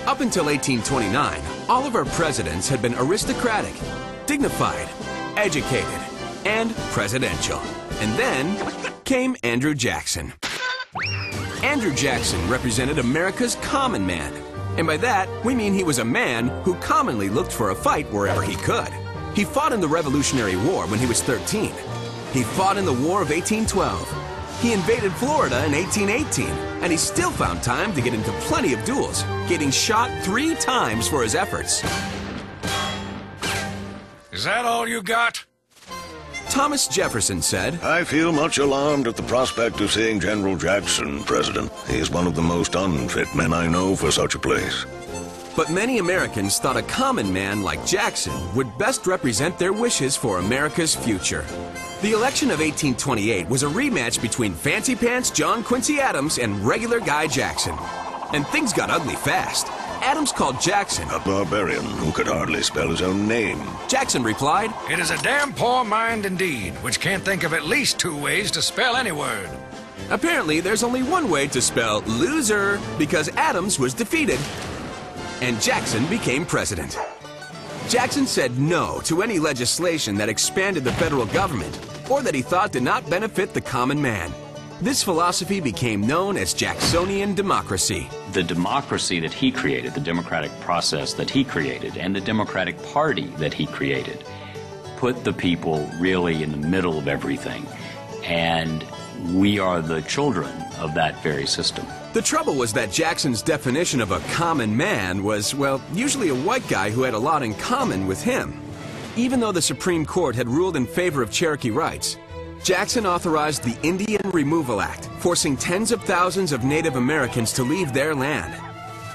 Up until 1829, all of our presidents had been aristocratic, dignified, educated, and presidential. And then came Andrew Jackson. Andrew Jackson represented America's common man. And by that, we mean he was a man who commonly looked for a fight wherever he could. He fought in the Revolutionary War when he was 13. He fought in the War of 1812. He invaded Florida in 1818, and he still found time to get into plenty of duels, getting shot 3 times for his efforts. Is that all you got? Thomas Jefferson said, I feel much alarmed at the prospect of seeing General Jackson president. He is one of the most unfit men I know for such a place. But many Americans thought a common man like Jackson would best represent their wishes for America's future. The election of 1828 was a rematch between Fancy Pants John Quincy Adams and regular Guy Jackson. And things got ugly fast. Adams called Jackson a barbarian who could hardly spell his own name. Jackson replied, It is a damn poor mind indeed, which can't think of at least 2 ways to spell any word. Apparently, there's only one way to spell loser, because Adams was defeated. And Jackson became president. Jackson said no to any legislation that expanded the federal government or that he thought did not benefit the common man. This philosophy became known as Jacksonian democracy. The democracy that he created, the democratic process that he created, and the Democratic Party that he created, put the people really in the middle of everything. And we are the children of that very system. The trouble was that Jackson's definition of a common man was, well, usually a white guy who had a lot in common with him. Even though the Supreme Court had ruled in favor of Cherokee rights, Jackson authorized the Indian Removal Act, forcing tens of thousands of Native Americans to leave their land.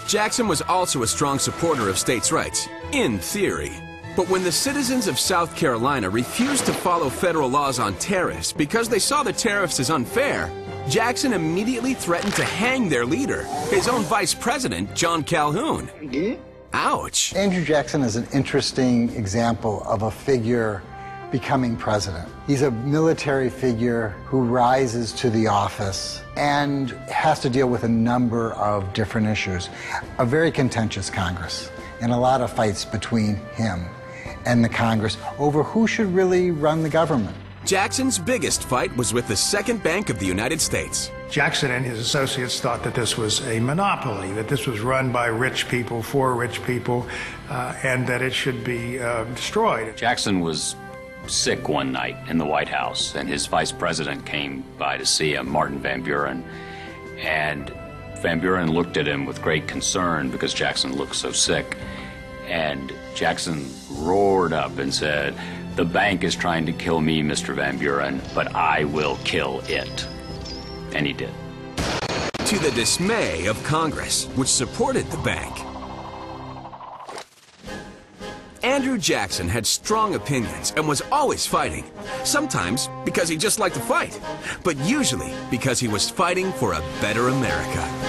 Jackson was also a strong supporter of states' rights, in theory. But when the citizens of South Carolina refused to follow federal laws on tariffs because they saw the tariffs as unfair, Jackson immediately threatened to hang their leader, his own vice president, John Calhoun. Ouch. Andrew Jackson is an interesting example of a figure becoming president. He's a military figure who rises to the office and has to deal with a number of different issues. A very contentious Congress and a lot of fights between him and the Congress over who should really run the government. Jackson's biggest fight was with the Second Bank of the United States. Jackson and his associates thought that this was a monopoly, that this was run by rich people for rich people, and that it should be destroyed. Jackson was sick one night in the White House, and his vice president came by to see him, Martin Van Buren. And Van Buren looked at him with great concern because Jackson looked so sick. And Jackson roared up and said, "The bank is trying to kill me, Mr. Van Buren, but I will kill it." And he did. To the dismay of Congress, which supported the bank. Andrew Jackson had strong opinions and was always fighting. Sometimes because he just liked to fight, but usually because he was fighting for a better America.